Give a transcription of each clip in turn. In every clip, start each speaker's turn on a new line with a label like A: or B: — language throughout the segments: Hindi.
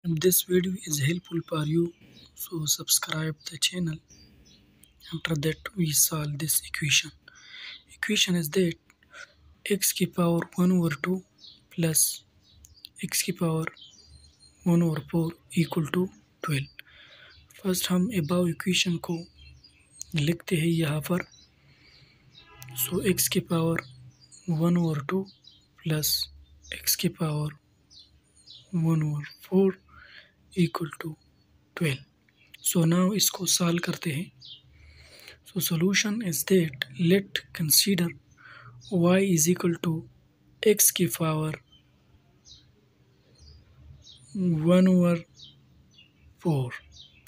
A: If this video is helpful for you, so subscribe the channel. After that we solve this equation. Equation is that x की power 1 over 2 plus x की power 1 over 4 equal to 12. First हम above equation को लिखते हैं यहाँ पर. So x की power 1 over 2 plus x की power 1 over 4 equal to 12. So now इसको solve करते हैं. So solution is that let consider y is equal to x की power 1 over 4.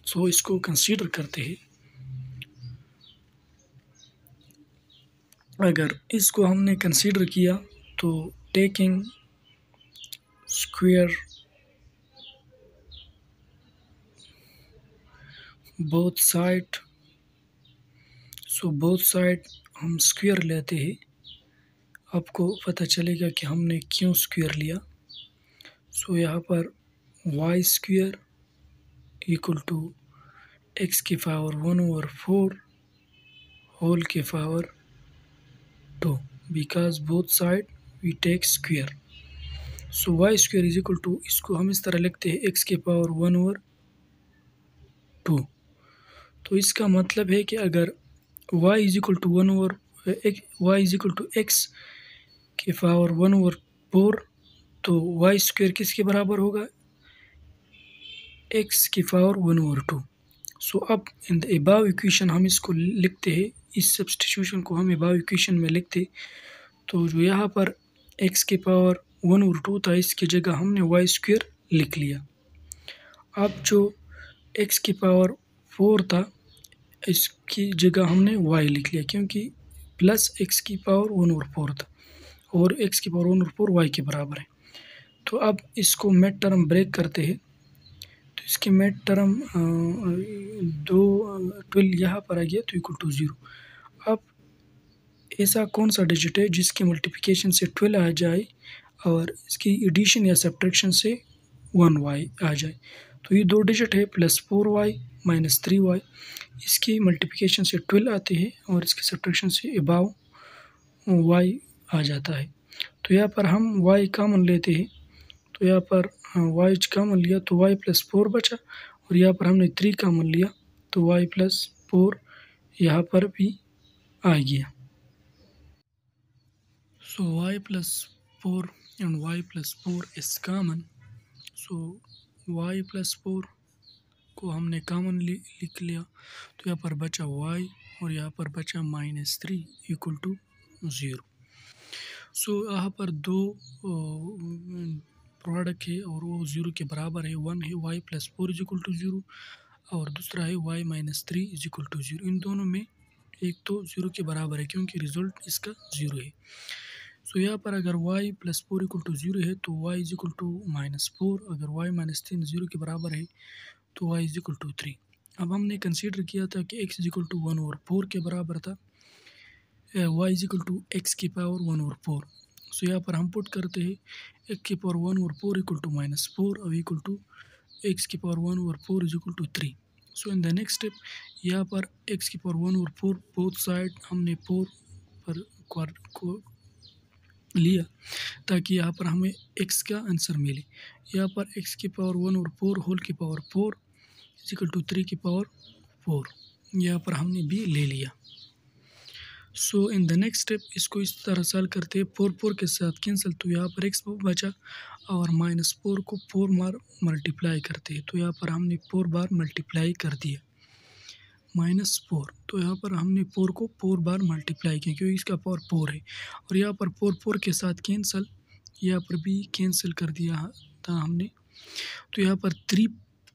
A: So इसको consider करते हैं. अगर इसको हमने consider किया तो taking square both side, so both side हम square लेते हैं. आपको पता चलेगा कि हमने क्यों square लिया. So यहाँ पर y square equal to x की power 1 over 4 whole की power 2, because both side we take square. So y square is equal to, इसको हम इस तरह लिखते हैं x की पावर 1 over 2. तो इसका मतलब है कि अगर y is equal to 1 over y is equal to x की पावर 1 over 4, तो y square किसके बराबर होगा? x की पावर 1 over 2. सो अब इन द above इक्वेशन हम इसको लिखते हैं. इस सब्स्टिट्यूशन को हम above इक्वेशन में लिखते. तो जो यहाँ पर x की पावर 1 over 2 था, इसकी जगह हमने y स्क्वायर लिख लिया. अब जो x की पावर 4 था, इसकी जगह हमने y लिख लिया, क्योंकि प्लस x की पावर 1 over 4 था और x की पावर 1 over 4 y के बराबर है. तो अब इसको मिड टर्म ब्रेक करते हैं. तो इसके मिड टर्म 12 यहाँ पर आ गया तो इक्वल टू 0. अब ऐसा कौन सा डिजिट है जिसके मल्टीप्लिकेशन से 12 आ जाए और इसकी एडिशन या सब्ट्रैक्शन से 1y आ जाए? तो ये दो डिजिट है, प्लस 4y माइनस 3y. इसकी मल्टीप्लिकेशन से 12 आते हैं और इसके सब्ट्रैक्शन से अबाव y आ जाता है. तो यहाँ पर हम y कॉमन लेते हैं. तो यहाँ पर y कॉमन लिया तो y प्लस 4 बचा, और यहाँ पर हमने 3 कॉमन लिया तो y प्लस 4 यहाँ पर भी आ गया. So y plus 4 and y plus 4 is common. So y plus 4 को हमने कॉमन लिख लिया, तो यहाँ पर बचा y और यहाँ पर बचा -3 इक्वल टू 0. सो यहाँ पर दो प्रोडक्ट है और वो 0 के बराबर है. वन है y plus 4 is equal to 0 और दूसरा है y -3 इज इक्वल टू 0. इन दोनों में एक तो 0 के बराबर है क्योंकि रिजल्ट इसका 0 है. सो यहाँ पर अगर y प्लस 4 इक्वल टू 0 है तो y इज इक्वल टू -4. अगर y -3 0 के बराबर है तो y इज इक्वल टू 3. अब हमने कंसीडर किया था कि x is equal to 1 over 4 के बराबर था, y is equal to x की पावर 1 over 4. सो यहाँ पर हम पुट करते हैं x की पावर 1 over 4 इक्वल टू -4 और इक्वल टू x की power 1 over 4 is equal to 3. So in the next step यहाँ पर x की पावर 1 over 4 बोथ साइड हमने 4 पर को लिया ताकि यहाँ पर हमें x का आंसर मिले. यहाँ पर x की पावर 1 over 4 होल की पावर 4 इज इक्वल टू 3 की पावर 4 यहाँ पर हमने भी ले लिया. सो इन द नेक्स्ट स्टेप इसको इस तरह सॉल्व करते हैं. 4 के साथ कैंसिल, तो यहाँ पर x बचा और -4 को 4 बार मल्टीप्लाई करते हैं. तो यहाँ पर हमने 4 बार मल्टीप्लाई कर दिया -4. तो यहाँ पर हमने 4 को 4 बार मल्टीप्लाई किया क्योंकि इसका पावर 4 है. और यहाँ पर 4 के साथ कैंसिल, यहाँ पर भी कैंसिल कर दिया था हमने. तो यहाँ पर 3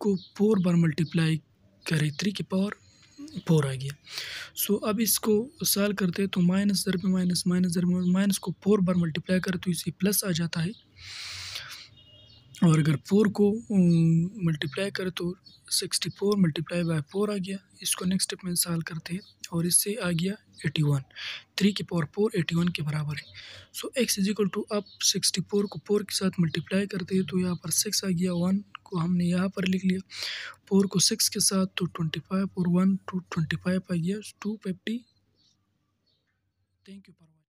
A: को 4 बार मल्टीप्लाई करें, 3 की पावर 4 आ गया. सो अब इसको सॉल्व करते हैं. तो माइनस दर पे माइनस, माइनस दर में माइनस को 4 बार मल्टीप्लाई करें तो इसे प्लस आ जाता है. और अगर 4 को मल्टीप्लाई करें तो 64 मल्टीप्लाई बाय 4 आ गया. इसको नेक्स्ट स्टेप में सॉल्व करते हैं और इससे आ गया 81, 3 की पावर 4 81 के बराबर है। सो x इज इक्वल टू अब 64 को 4 के साथ मल्टीप्लाई करते हैं तो यहाँ पर 6 आ गया, 1 को हमने यहाँ पर लिख लिया, 4 को 6 के साथ तो 25 और 1 to 25 आ गया 250। Thank you for